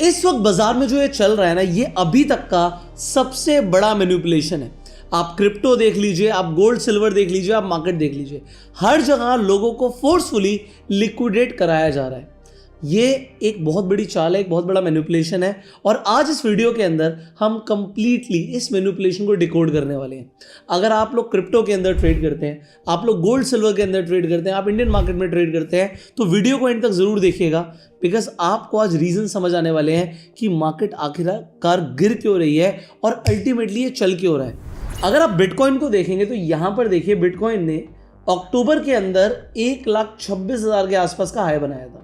इस वक्त बाजार में जो ये चल रहा है ना, ये अभी तक का सबसे बड़ा मैनिपुलेशन है। आप क्रिप्टो देख लीजिए, आप गोल्ड सिल्वर देख लीजिए, आप मार्केट देख लीजिए, हर जगह लोगों को फोर्सफुली लिक्विडेट कराया जा रहा है। ये एक बहुत बड़ी चाल है, एक बहुत बड़ा मैनिपुलेशन है। और आज इस वीडियो के अंदर हम कंप्लीटली इस मैनिपुलेशन को डिकोड करने वाले हैं। अगर आप लोग क्रिप्टो के अंदर ट्रेड करते हैं, आप लोग गोल्ड सिल्वर के अंदर ट्रेड करते हैं, आप इंडियन मार्केट में ट्रेड करते हैं, तो वीडियो को एंड तक जरूर देखिएगा, बिकॉज आपको आज रीजन समझ आने वाले हैं कि मार्केट आखिरकार गिर क्यों रही है और अल्टीमेटली ये चल क्यों रहा है। अगर आप बिटकॉइन को देखेंगे तो यहां पर देखिए, बिटकॉइन ने अक्टूबर के अंदर 1,26,000 के आसपास का हाई बनाया था।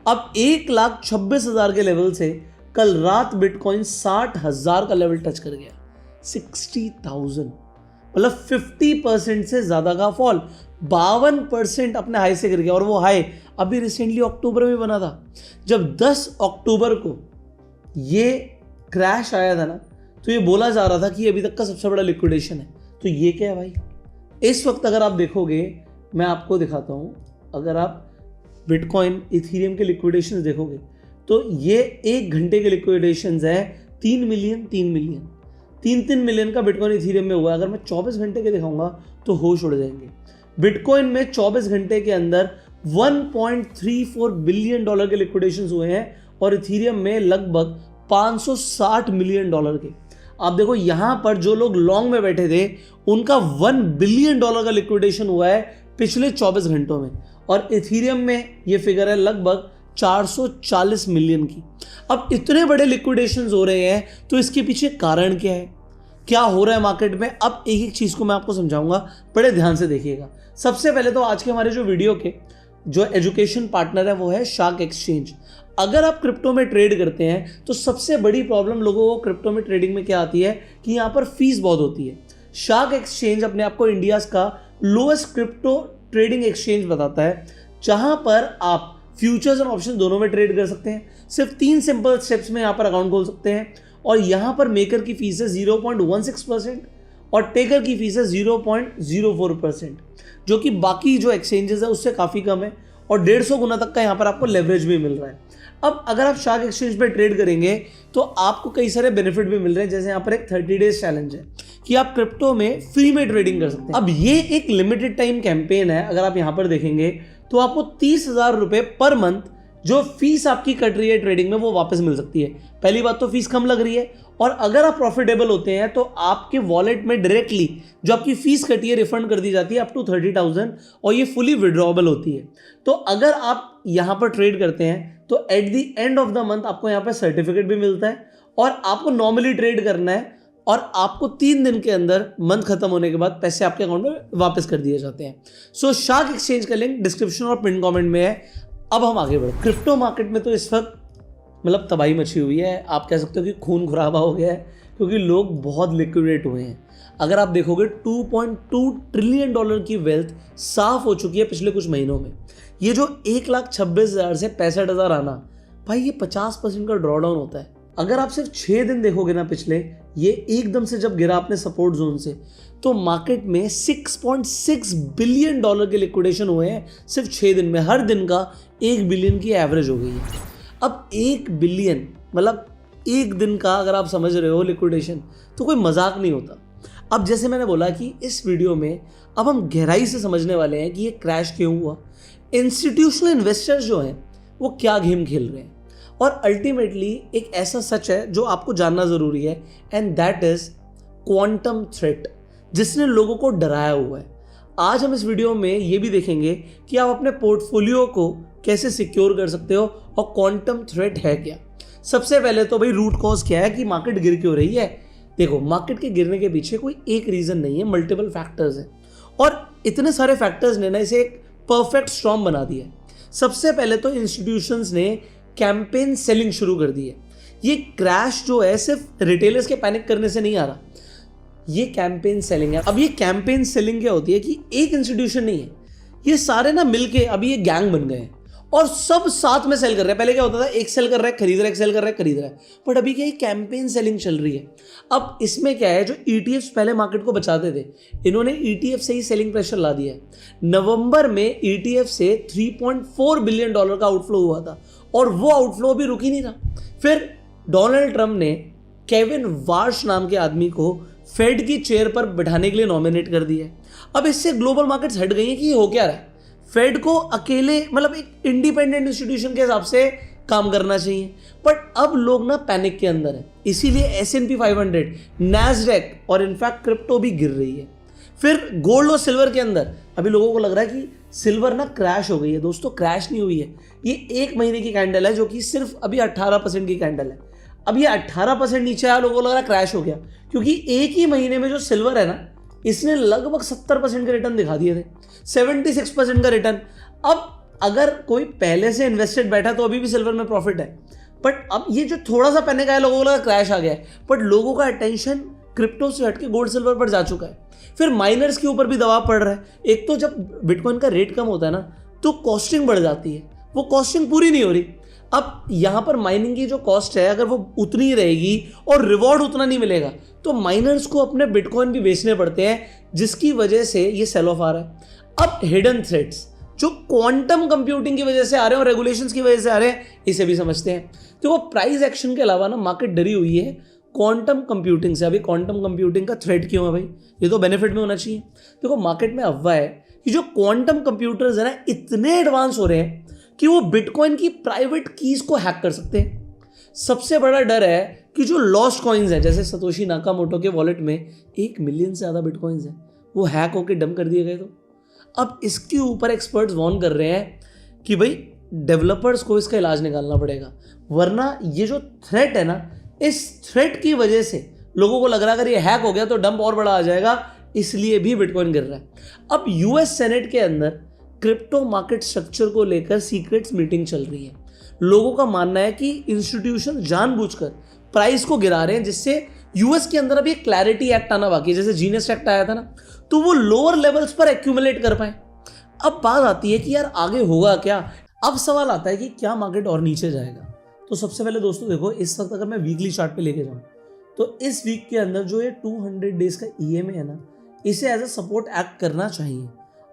अब 1,26,000 के लेवल से कल रात बिटकॉइन 60,000 का लेवल टच कर गया। 60,000 मतलब 50% से ज्यादा का फॉल, 52% अपने हाई से गिर गया। और वो हाई अभी रिसेंटली अक्टूबर में बना था। जब 10 अक्टूबर को ये क्रैश आया था ना, तो ये बोला जा रहा था कि अभी तक का सबसे बड़ा लिक्विडेशन है। तो ये क्या है भाई? इस वक्त अगर आप देखोगे, मैं आपको दिखाता हूं, अगर आप बिटकॉइन इथीरियम के लिक्विडेशंस देखोगे तो ये 1 घंटे के लिक्विडेशंस हैं 3 मिलियन 3 मिलियन का बिटकॉइन इथीरियम में हुआ है। अगर मैं 24 घंटे के दिखाऊंगा तो होश उड़ जाएंगे। बिटकॉइन में 24 घंटे के अंदर $1.34 बिलियन के लिक्विडेशंस हुए हैं और इथीरियम में लगभग $560 मिलियन के। आप देखो यहां पर जो लोग लॉन्ग में बैठे थे उनका $1 बिलियन का लिक्विडेशन हुआ है पिछले 24 घंटों में, और इथीरियम में ये फिगर है लगभग 440 मिलियन की। अब इतने बड़े लिक्विडेशंस हो रहे हैं तो इसके पीछे कारण क्या है, क्या हो रहा है मार्केट में? अब एक एक चीज को मैं आपको समझाऊंगा, बड़े ध्यान से देखिएगा। सबसे पहले तो आज के हमारे जो वीडियो के जो एजुकेशन पार्टनर है वो है शार्क एक्सचेंज। अगर आप क्रिप्टो में ट्रेड करते हैं तो सबसे बड़ी प्रॉब्लम लोगों को क्रिप्टो में ट्रेडिंग में क्या आती है कि यहाँ पर फीस बहुत होती है। शार्क एक्सचेंज अपने आप को इंडिया का लोएस्ट क्रिप्टो ट्रेडिंग एक्सचेंज बताता है, जहां पर आप फ्यूचर्स और ऑप्शन दोनों में ट्रेड कर सकते हैं। सिर्फ 3 सिंपल स्टेप्स में यहां पर अकाउंट खोल सकते हैं। और यहां पर मेकर की फीस है 0.16% और टेकर की फीस है 0.04%, जो कि बाकी जो एक्सचेंजेस है उससे काफ़ी कम है। और 150 गुना तक का यहाँ पर आपको लेवरेज भी मिल रहा है। अब अगर आप शार्क एक्सचेंज पे ट्रेड करेंगे तो आपको कई सारे बेनिफिट भी मिल रहे हैं, जैसे यहाँ पर एक 30 डेज चैलेंज है कि आप क्रिप्टो में फ्री में ट्रेडिंग कर सकते हैं। अब ये एक लिमिटेड टाइम कैंपेन है। अगर आप यहाँ पर देखेंगे तो आपको 30,000 रुपये पर मंथ जो फीस आपकी कट रही है ट्रेडिंग में वो वापस मिल सकती है। पहली बात तो फीस कम लग रही है, और अगर आप प्रॉफिटेबल होते हैं तो आपके वॉलेट में डायरेक्टली जो आपकी फीस कटी है रिफंड कर दी जाती है अप टू 30,000, और ये फुली विड्रॉएबल होती है। तो अगर आप यहाँ पर ट्रेड करते हैं तो at the end of the month आपको यहाँ पर सर्टिफिकेट भी मिलता है, और आपको नॉर्मली ट्रेड करना है, और आपको 3 दिन के अंदर मंथ खत्म होने के बाद पैसे आपके अकाउंट में वापस कर दिए जाते हैं। सो शार्क एक्सचेंज का लिंक डिस्क्रिप्शन और पिन कमेंट में है। अब हम आगे बढ़े। क्रिप्टो मार्केट में तो इस वक्त मतलब तबाही मची हुई है। आप कह सकते हो कि खून खराबा हो गया है, क्योंकि लोग बहुत लिक्विडेट हुए हैं। अगर आप देखोगे $2.2 ट्रिलियन की वेल्थ साफ हो चुकी है पिछले कुछ महीनों में। ये जो 1,26,000 से 65,000 आना, भाई ये 50% का ड्रॉडाउन होता है। अगर आप सिर्फ 6 दिन देखोगे ना पिछले, ये एकदम से जब गिरा अपने सपोर्ट जोन से, तो मार्केट में $6.6 बिलियन के लिक्विडेशन हुए हैं सिर्फ 6 दिन में। हर दिन का 1 बिलियन की एवरेज हो गई है। अब 1 बिलियन मतलब एक दिन का अगर आप समझ रहे हो लिक्विडेशन, तो कोई मजाक नहीं होता। अब जैसे मैंने बोला कि इस वीडियो में अब हम गहराई से समझने वाले हैं कि ये क्रैश क्यों हुआ, इंस्टीट्यूशनल इन्वेस्टर्स जो हैं वो क्या गेम खेल रहे हैं, और अल्टीमेटली एक ऐसा सच है जो आपको जानना जरूरी है, and that is quantum threat, जिसने लोगों को डराया हुआ है। आज हम इस वीडियो में ये भी देखेंगे कि आप अपने पोर्टफोलियो को कैसे सिक्योर कर सकते हो और क्वांटम थ्रेट है क्या। सबसे पहले तो भाई रूट कॉज क्या है कि मार्केट गिर क्यों रही है। देखो, मार्केट के गिरने के पीछे कोई एक रीजन नहीं है, मल्टीपल फैक्टर्स हैं, और इतने सारे फैक्टर्स ने ना इसे एक परफेक्ट स्टॉर्म बना दिया है। सबसे पहले तो इंस्टीट्यूशंस ने कैंपेन सेलिंग शुरू कर दी है। ये क्रैश जो है सिर्फ रिटेलर्स के पैनिक करने से नहीं आ रहा, ये कैंपेन सेलिंग है। अब ये कैंपेन सेलिंग क्या होती है कि एक इंस्टीट्यूशन नहीं है, ये सारे ना मिलके अभी ये गैंग बन गए हैं और सब साथ में सेल कर रहे हैं। पहले क्या होता था, एक सेल कर रहा है खरीद रहा है, एक सेल कर रहा है खरीद रहा है, बट अभी क्या कैंपेन सेलिंग चल रही है। अब इसमें क्या है, जो ETFs पहले मार्केट को बचाते थे, इन्होंने ETF से ही सेलिंग प्रेशर ला दिया है। नवंबर में ETF से $3.4 बिलियन का आउटफ्लो हुआ था और वो आउटफ्लो अभी रुक ही नहीं रहा। फिर डोनाल्ड ट्रंप ने केविन वार्श नाम के आदमी को फेड की चेयर पर बिठाने के लिए नॉमिनेट कर दिया है। अब इससे ग्लोबल मार्केट्स हट गई हैं कि ये हो क्या रहा है। फेड को अकेले मतलब एक इंडिपेंडेंट इंस्टीट्यूशन के हिसाब से काम करना चाहिए, बट अब लोग ना पैनिक के अंदर है, इसीलिए S&P 500, नैस्डैक और इनफैक्ट क्रिप्टो भी गिर रही है। फिर गोल्ड और सिल्वर के अंदर अभी लोगों को लग रहा है कि सिल्वर ना क्रैश हो गई है। दोस्तों क्रैश नहीं हुई है, ये 1 महीने की कैंडल है जो कि सिर्फ अभी 18% की कैंडल है। अब ये 18% नीचे आया, लोगों को लग रहा है क्रैश हो गया, क्योंकि एक ही महीने में जो सिल्वर है ना, इसने लगभग 70% के रिटर्न दिखा दिए थे, 76% का रिटर्न। अब अगर कोई पहले से इन्वेस्टेड बैठा तो अभी भी सिल्वर में प्रॉफिट है, बट अब ये जो थोड़ा सा पैनिक आया, लोगों को लगा क्रैश आ गया है, बट लोगों का अटेंशन क्रिप्टो से हटके गोल्ड सिल्वर पर जा चुका है। फिर माइनर्स के ऊपर भी दबाव पड़ रहा है। एक तो जब बिटकॉइन का रेट कम होता है ना, तो कॉस्टिंग बढ़ जाती है, वो कॉस्टिंग पूरी नहीं हो रही। अब यहां पर माइनिंग की जो कॉस्ट है, अगर वो उतनी रहेगी और रिवॉर्ड उतना नहीं मिलेगा, तो माइनर्स को अपने बिटकॉइन भी बेचने पड़ते हैं, जिसकी वजह से ये सेल ऑफ आ रहा है। अब हिडन थ्रेट्स जो क्वांटम कंप्यूटिंग की वजह से आ रहे हैं और रेगुलेशंस की वजह से आ रहे हैं, इसे भी समझते हैं। तो वो प्राइस एक्शन के अलावा ना मार्केट डरी हुई है क्वांटम कंप्यूटिंग से। अभी क्वांटम कंप्यूटिंग का थ्रेट क्यों है भाई, ये तो बेनिफिट में होना चाहिए। देखो मार्केट में अफवाह है कि जो क्वांटम कंप्यूटर्स है ना, इतने एडवांस हो रहे हैं कि वो बिटकॉइन की प्राइवेट कीज को हैक कर सकते हैं। सबसे बड़ा डर है कि जो लॉस्ट कॉइन्स है, जैसे सतोशी नाकामोटो के वॉलेट में 1 मिलियन से ज़्यादा बिटकॉइन्स हैं, वो हैक होकर डंप कर दिए गए। तो अब इसके ऊपर एक्सपर्ट्स वार्न कर रहे हैं कि भाई डेवलपर्स को इसका इलाज निकालना पड़ेगा, वरना ये जो थ्रेट है ना, इस थ्रेट की वजह से लोगों को लग रहा है अगर ये हैक हो गया तो डंप और बड़ा आ जाएगा, इसलिए भी बिटकॉइन गिर रहा है। अब यूएस सेनेट के अंदर क्रिप्टो मार्केट स्ट्रक्चर को लेकर सीक्रेट्स मीटिंग चल रही है। लोगों का मानना है कि इंस्टीट्यूशन जानबूझकर प्राइस को गिरा रहे हैं, जिससे यूएस के अंदर अभी एक क्लैरिटी एक्ट आना बाकी है। जैसे जीनियस एक्ट आया था ना, तो वो लोअर लेवल्स पर एक्यूमुलेट कर पाए। अब बात आती है कि यार आगे होगा क्या। अब सवाल आता है कि क्या मार्केट और नीचे जाएगा। तो सबसे पहले दोस्तों देखो, इस वक्त अगर मैं वीकली चार्ट पे लेके जाऊं, तो इस वीक के अंदर जो ये 200 डेज का EMA है ना, इसे एज अ सपोर्ट एक्ट करना चाहिए।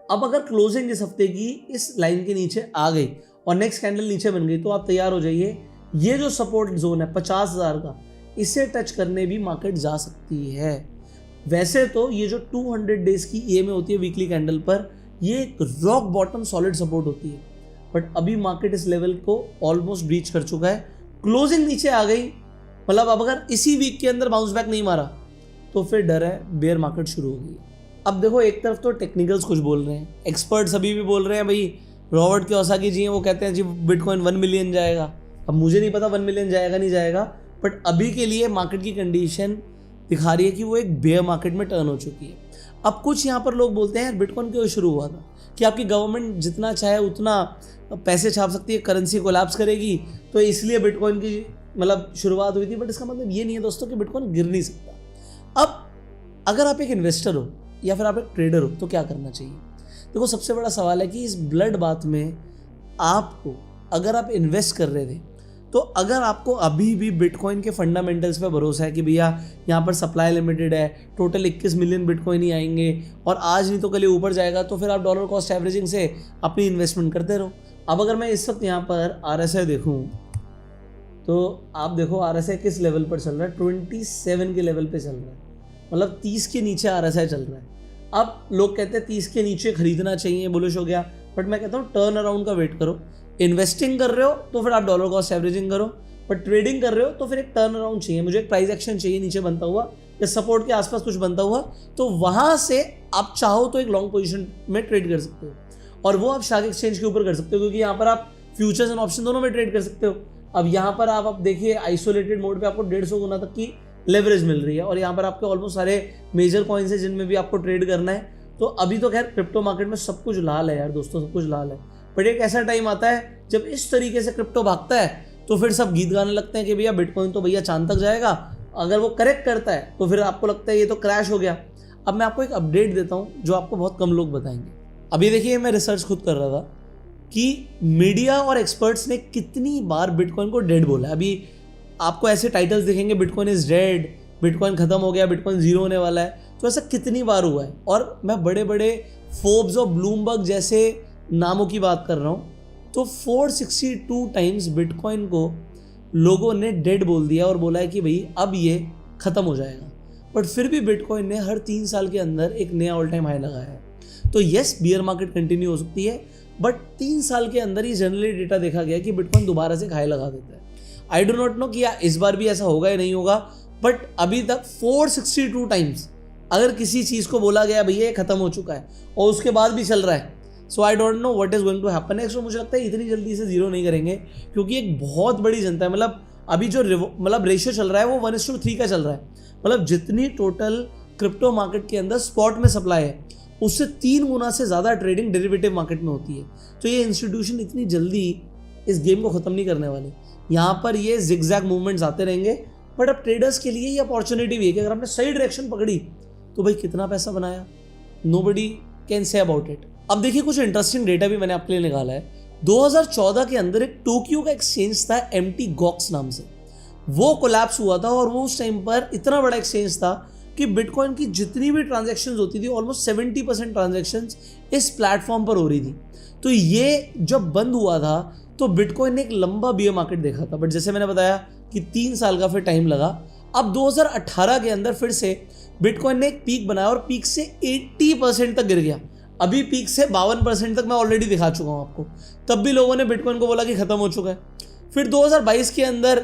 अब अगर क्लोजिंग इस हफ्ते की इस लाइन के नीचे आ गई और नेक्स्ट कैंडल नीचे बन गई, तो आप तैयार हो जाइए, ये जो सपोर्ट जोन है 50,000 का, इसे टच करने भी मार्केट जा सकती है। वैसे तो ये जो 200 डेज की EMA होती है वीकली कैंडल पर, ये एक रॉक बॉटम सॉलिड सपोर्ट होती है, बट अभी मार्केट इस लेवल को ऑलमोस्ट ब्रीच कर चुका है। क्लोजिंग नीचे आ गई, मतलब अब अगर इसी वीक के अंदर बाउंस बैक नहीं मारा, तो फिर डर है बेयर मार्केट शुरू हो गई। अब देखो, एक तरफ तो टेक्निकल्स कुछ बोल रहे हैं, एक्सपर्ट्स अभी भी बोल रहे हैं भाई, रॉबर्ट कियोसाकी जी हैं, वो कहते हैं जी बिटकॉइन 1 मिलियन जाएगा। अब मुझे नहीं पता 1 मिलियन जाएगा नहीं जाएगा, बट अभी के लिए मार्केट की कंडीशन दिखा रही है कि वो एक बेयर मार्केट में टर्न हो चुकी है। अब कुछ यहाँ पर लोग बोलते हैं यार बिटकॉइन क्यों शुरू हुआ था, कि आपकी गवर्नमेंट जितना चाहे उतना पैसे छाप सकती है, करेंसी कोलैप्स करेगी, तो इसलिए बिटकॉइन की मतलब शुरुआत हुई थी। बट इसका मतलब ये नहीं है दोस्तों कि बिटकॉइन गिर नहीं सकता। अब अगर आप एक इन्वेस्टर हो या फिर आप एक ट्रेडर हो, तो क्या करना चाहिए। देखो, सबसे बड़ा सवाल है कि इस ब्लड बाथ में आपको, अगर आप इन्वेस्ट कर रहे थे, तो अगर आपको अभी भी बिटकॉइन के फंडामेंटल्स पे भरोसा है कि भैया यहाँ पर सप्लाई लिमिटेड है, टोटल 21 मिलियन बिटकॉइन ही आएंगे और आज नहीं तो कल ऊपर जाएगा, तो फिर आप डॉलर कॉस्ट एवरेजिंग से अपनी इन्वेस्टमेंट करते रहो। अब अगर मैं इस वक्त यहाँ पर RSI देखूँ, तो आप देखो RSI किस लेवल पर चल रहा है, 27 के लेवल पे चल रहा है, मतलब 30 के नीचे RSI चल रहा है। अब लोग कहते हैं 30 के नीचे खरीदना चाहिए, बुलिश हो गया, बट मैं कहता हूँ टर्न अराउंड का वेट करो। इन्वेस्टिंग कर रहे हो तो फिर आप डॉलर कॉस्ट एवरेजिंग करो, पर ट्रेडिंग कर रहे हो तो फिर एक टर्न अराउंड चाहिए, मुझे एक प्राइस एक्शन चाहिए नीचे बनता हुआ या सपोर्ट के आसपास कुछ बनता हुआ, तो वहां से आप चाहो तो एक लॉन्ग पोजीशन में ट्रेड कर सकते हो, और वो आप स्टॉक एक्सचेंज के ऊपर कर सकते हो, क्योंकि यहाँ पर आप फ्यूचर्स एंड ऑप्शन दोनों में ट्रेड कर सकते हो। अब यहाँ पर आप देखिए आइसोलेटेड मोड पे आपको 150 गुना तक की लेवरेज मिल रही है, और यहाँ पर आपके ऑलमोस्ट सारे मेजर कॉइन्स हैं जिनमें भी आपको ट्रेड करना है। तो अभी तो खैर क्रिप्टो मार्केट में सब कुछ लाल है यार दोस्तों, सब कुछ लाल है, बट एक ऐसा टाइम आता है जब इस तरीके से क्रिप्टो भागता है, तो फिर सब गीत गाने लगते हैं कि भैया बिटकॉइन तो भैया चांद तक जाएगा। अगर वो करेक्ट करता है तो फिर आपको लगता है ये तो क्रैश हो गया। अब मैं आपको एक अपडेट देता हूँ जो आपको बहुत कम लोग बताएंगे। अभी देखिए, मैं रिसर्च खुद कर रहा था कि मीडिया और एक्सपर्ट्स ने कितनी बार बिटकॉइन को डेड बोला है। अभी आपको ऐसे टाइटल्स दिखेंगे, बिटकॉइन इज डेड, बिटकॉइन खत्म हो गया, बिटकॉइन जीरो होने वाला है, तो ऐसा कितनी बार हुआ है। और मैं बड़े बड़े फोर्ब्स और ब्लूमबर्ग जैसे नामों की बात कर रहा हूँ, तो 462 टाइम्स बिटकॉइन को लोगों ने डेड बोल दिया और बोला है कि भाई अब ये ख़त्म हो जाएगा, बट फिर भी बिटकॉइन ने हर 3 साल के अंदर एक नया ऑल टाइम हाई लगाया है। तो यस, बियर मार्केट कंटिन्यू हो सकती है, बट 3 साल के अंदर ही जनरली डेटा देखा गया कि बिटकॉइन दोबारा से हाई लगा देता है। आई डो नॉट नो कि इस बार भी ऐसा होगा या नहीं होगा, बट अभी तक 462 टाइम्स अगर किसी चीज़ को बोला गया भैया ये खत्म हो चुका है और उसके बाद भी चल रहा है, so I don't know what is going to happen next. मुझे लगता है इतनी जल्दी से जीरो नहीं करेंगे, क्योंकि एक बहुत बड़ी जनता है। मतलब अभी जो रेशियो चल रहा है वो 1:3 का चल रहा है। मतलब जितनी टोटल क्रिप्टो मार्केट के अंदर स्पॉट में सप्लाई है, उससे 3 गुना से ज़्यादा ट्रेडिंग डेरिवेटिव मार्केट में होती है। तो ये इंस्टीट्यूशन इतनी जल्दी इस गेम को ख़त्म नहीं करने वाली। यहाँ पर ये जिगजैग मूवमेंट्स आते रहेंगे, बट अब ट्रेडर्स के लिए ये अपॉर्चुनिटी भी है कि अगर आपने सही डायरेक्शन पकड़ी तो भाई कितना पैसा बनाया, nobody can say about it. अब देखिए कुछ इंटरेस्टिंग डेटा भी मैंने आपके लिए निकाला है। 2014 के अंदर एक टोक्यो का एक्सचेंज था MT Gox नाम से, वो कोलैप्स हुआ था और वो उस टाइम पर इतना बड़ा एक्सचेंज था कि बिटकॉइन की जितनी भी ट्रांजैक्शंस होती थी ऑलमोस्ट 70% ट्रांजैक्शंस इस प्लेटफॉर्म पर हो रही थी। तो ये जब बंद हुआ था तो बिटकॉइन ने एक लंबा बियर मार्केट देखा था, बट जैसे मैंने बताया कि 3 साल का फिर टाइम लगा। अब 2018 के अंदर फिर से बिटकॉइन ने एक पीक बनाया और पीक से 80% तक गिर गया। अभी पीक से 52% तक मैं ऑलरेडी दिखा चुका हूँ आपको। तब भी लोगों ने बिटकॉइन को बोला कि खत्म हो चुका है। फिर 2022 के अंदर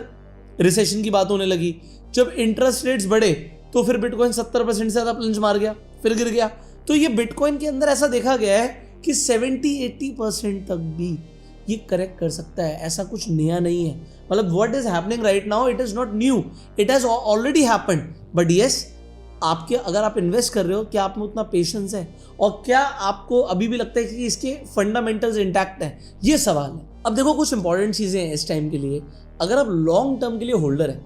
रिसेशन की बात होने लगी, जब इंटरेस्ट रेट्स बढ़े तो फिर बिटकॉइन 70% से ज़्यादा प्लंज मार गया, फिर गिर गया। तो ये बिटकॉइन के अंदर ऐसा देखा गया है कि 70-80% तक भी ये करेक्ट कर सकता है, ऐसा कुछ नया नहीं है। मतलब what is happening right now, it is not new, it has already happened. But yes, आपके अगर आप इन्वेस्ट कर रहे हो, क्या आप में उतना पेशेंस है और क्या आपको अभी भी लगता है कि इसके फंडामेंटल्स इंटैक्ट हैं, ये सवाल है। अब देखो कुछ इंपॉर्टेंट चीज़ें हैं इस टाइम के लिए। अगर आप लॉन्ग टर्म के लिए होल्डर हैं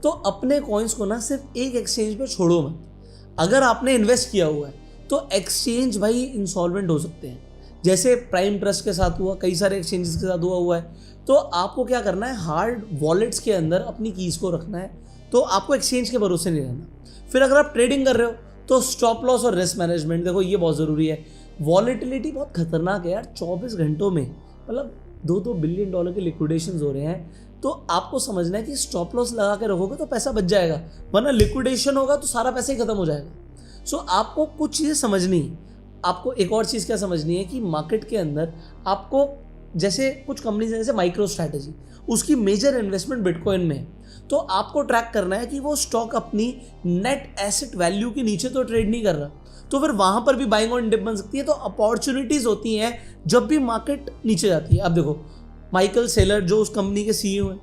तो अपने कॉइन्स को ना सिर्फ एक एक्सचेंज पे छोड़ो मत। अगर आपने इन्वेस्ट किया हुआ है तो एक्सचेंज भाई इंसॉल्वेंट हो सकते हैं, जैसे प्राइम ट्रस्ट के साथ हुआ, कई सारे एक्सचेंजेस के साथ हुआ है। तो आपको क्या करना है, हार्ड वॉलेट्स के अंदर अपनी कीज़ को रखना है, तो आपको एक्सचेंज के भरोसे नहीं रहना। फिर अगर आप ट्रेडिंग कर रहे हो तो स्टॉप लॉस और रिस्क मैनेजमेंट, देखो ये बहुत ज़रूरी है। वॉलेटिलिटी बहुत खतरनाक है यार, 24 घंटों में मतलब $2 बिलियन के लिक्विडेशन हो रहे हैं। तो आपको समझना है कि स्टॉप लॉस लगा के रखोगे तो पैसा बच जाएगा, वरना लिक्विडेशन होगा तो सारा पैसा ही खत्म हो जाएगा। सो आपको कुछ चीज़ें समझनी है। आपको एक और चीज़ क्या समझनी है कि मार्केट के अंदर आपको, जैसे कुछ कंपनीज हैं जैसे माइक्रो स्ट्रैटेजी, उसकी मेजर इन्वेस्टमेंट बिटकॉइन में है। तो आपको ट्रैक करना है कि वो स्टॉक अपनी नेट एसेट वैल्यू के नीचे तो ट्रेड नहीं कर रहा, तो फिर वहाँ पर भी बाइंग ऑन डिप बन सकती है। तो अपॉर्चुनिटीज़ होती हैं जब भी मार्केट नीचे जाती है। अब देखो माइकल सेलर जो उस कंपनी के CEO हैं,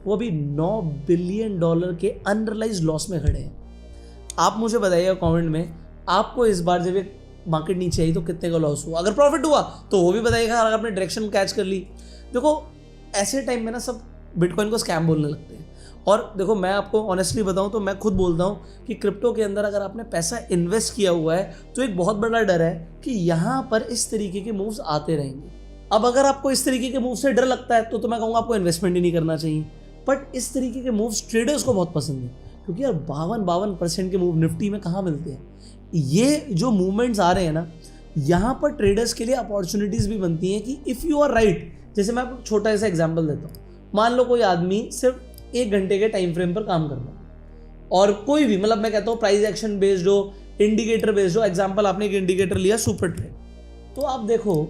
वो अभी $9 बिलियन के अनरियलाइज्ड लॉस में खड़े हैं। आप मुझे बताइएगा कमेंट में, आपको इस बार जब मार्केट नीचे आई तो कितने का लॉस हुआ, अगर प्रॉफिट हुआ तो वो भी बताइएगा, अगर आपने डायरेक्शन कैच कर ली। देखो ऐसे टाइम में ना सब बिटकॉइन को स्कैम बोलने लगते हैं। और देखो मैं आपको ऑनेस्टली बताऊं तो मैं खुद बोलता हूं कि क्रिप्टो के अंदर अगर आपने पैसा इन्वेस्ट किया हुआ है तो एक बहुत बड़ा डर है कि यहाँ पर इस तरीके के मूव्स आते रहेंगे। अब अगर आपको इस तरीके के मूव से डर लगता है तो मैं कहूँगा आपको इन्वेस्टमेंट ही नहीं करना चाहिए। बट इस तरीके के मूव्स ट्रेडर्स को बहुत पसंद है, क्योंकि यार 52% के मूव निफ्टी में कहाँ मिलते हैं। ये जो मूवमेंट्स आ रहे हैं ना, यहाँ पर ट्रेडर्स के लिए अपॉर्चुनिटीज़ भी बनती हैं कि इफ़ यू आर राइट। जैसे मैं आपको छोटा सा एग्जाम्पल देता हूँ। मान लो कोई आदमी सिर्फ 1 घंटे के टाइम फ्रेम पर काम कर रहा है, और कोई भी, मतलब मैं कहता हूँ प्राइस एक्शन बेस्ड हो, इंडिकेटर बेस्ड हो। एग्जाम्पल आपने एक इंडिकेटर लिया सुपर ट्रेड, तो आप देखो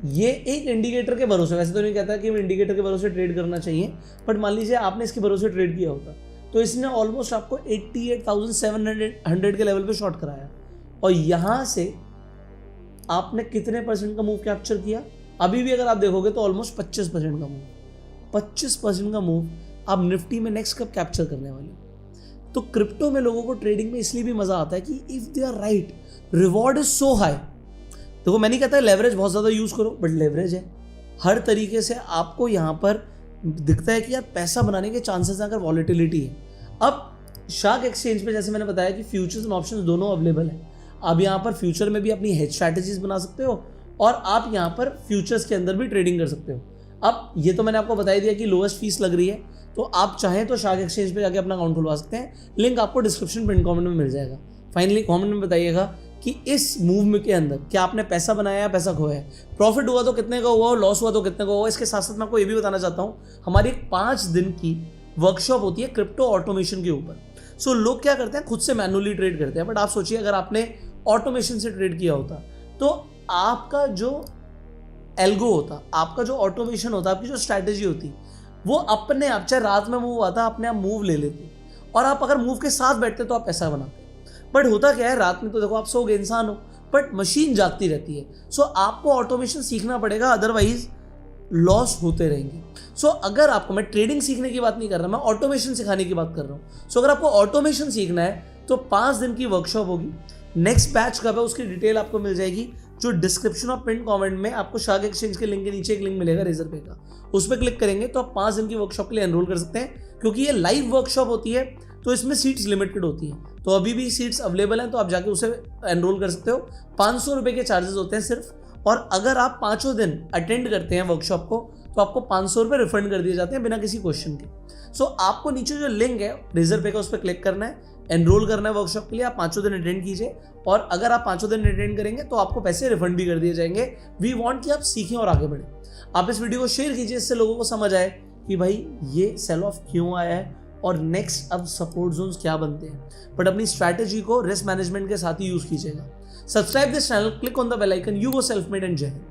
ये एक इंडिकेटर के भरोसे, वैसे तो नहीं कहता कि इंडिकेटर के भरोसे ट्रेड करना चाहिए, बट मान लीजिए आपने इसके भरोसे ट्रेड किया होता तो इसने ऑलमोस्ट आपको 88,700 के लेवल पे शॉर्ट कराया, और यहाँ से आपने कितने % का मूव कैप्चर किया। अभी भी अगर आप देखोगे तो ऑलमोस्ट 25% का मूव, 25% का मूव आप निफ्टी में नेक्स्ट कब कैप्चर करने वाले हो। तो क्रिप्टो में लोगों को ट्रेडिंग में इसलिए भी मजा आता है कि if they are right, reward is so high. देखो मैं नहीं कहता लेवरेज बहुत ज़्यादा यूज़ करो, बट लेवरेज है हर तरीके से। आपको यहाँ पर दिखता है कि यार पैसा बनाने के चांसेस हैं अगर वॉलेटिलिटी है। अब शार्क एक्सचेंज पे जैसे मैंने बताया कि फ्यूचर्स एंड ऑप्शंस दोनों अवेलेबल हैं। आप यहाँ पर फ्यूचर में भी अपनी हेज स्ट्रैटेजीज बना सकते हो, और आप यहाँ पर फ्यूचर्स के अंदर भी ट्रेडिंग कर सकते हो। अब ये तो मैंने आपको बता ही दिया कि लोएस्ट फीस लग रही है, तो आप चाहें तो शार्क एक्सचेंज पे जाके अपना अकाउंट खुलवा सकते हैं। लिंक आपको डिस्क्रिप्शन पिन कमेंट में मिल जाएगा। फाइनली कमेंट में बताइएगा कि इस मूव में के अंदर क्या आपने पैसा बनाया या पैसा खोया है, प्रॉफिट हुआ तो कितने का हुआ, लॉस हुआ तो कितने का हुआ। इसके साथ साथ मैं आपको ये भी बताना चाहता हूँ, हमारी एक 5 दिन की वर्कशॉप होती है क्रिप्टो ऑटोमेशन के ऊपर। सो लोग क्या करते हैं, खुद से मैनुअली ट्रेड करते हैं, बट आप सोचिए अगर आपने ऑटोमेशन से ट्रेड किया होता तो आपका जो एल्गो होता, आपका जो ऑटोमेशन होता, आपकी जो स्ट्रैटेजी होती, वो अपने आप, चाहे रात में मूव आता, अपने आप मूव ले लेती, और आप अगर मूव के साथ बैठते तो आप पैसा बनाते। बट होता क्या है, रात में तो देखो आप सो गए, इंसान हो, बट मशीन जागती रहती है। सो आपको ऑटोमेशन सीखना पड़ेगा, अदरवाइज लॉस होते रहेंगे। सो अगर आपको, मैं ट्रेडिंग सीखने की बात नहीं कर रहा, मैं ऑटोमेशन सिखाने की बात कर रहा हूँ। सो अगर आपको ऑटोमेशन सीखना है तो 5 दिन की वर्कशॉप होगी। नेक्स्ट बैच कब है उसकी डिटेल आपको मिल जाएगी, जो डिस्क्रिप्शन और पिन कमेंट में आपको शार्क एक्सचेंज के लिंक के नीचे एक लिंक मिलेगा रेजर पे का, उस पर क्लिक करेंगे तो आप 5 दिन की वर्कशॉप के लिए एनरोल कर सकते हैं। क्योंकि ये लाइव वर्कशॉप होती है तो इसमें सीट्स लिमिटेड होती हैं, तो अभी भी सीट्स अवेलेबल हैं, तो आप जाके उसे एनरोल कर सकते हो। 500 रुपये के चार्जेस होते हैं सिर्फ, और अगर आप 5 दिन अटेंड करते हैं वर्कशॉप को तो आपको 500 रुपये रिफंड कर दिए जाते हैं बिना किसी क्वेश्चन के। सो आपको नीचे जो लिंक है रेजर पे का, उस पर क्लिक करना है, एनरोल करना है वर्कशॉप के लिए। आप 5 दिन अटेंड कीजिए, और अगर आप 5 दिन अटेंड करेंगे तो आपको पैसे रिफंड भी कर दिए जाएंगे। वी वांट कि आप सीखें और आगे बढ़ें। आप इस वीडियो को शेयर कीजिए, इससे लोगों को समझ आए कि भाई ये सेल ऑफ क्यों आया है और नेक्स्ट अब सपोर्ट जोन्स क्या बनते हैं। बट अपनी स्ट्रैटेजी को रिस्क मैनेजमेंट के साथ ही यूज कीजिएगा। Subscribe this channel, click on the bell icon. You go self made and जय हिंद।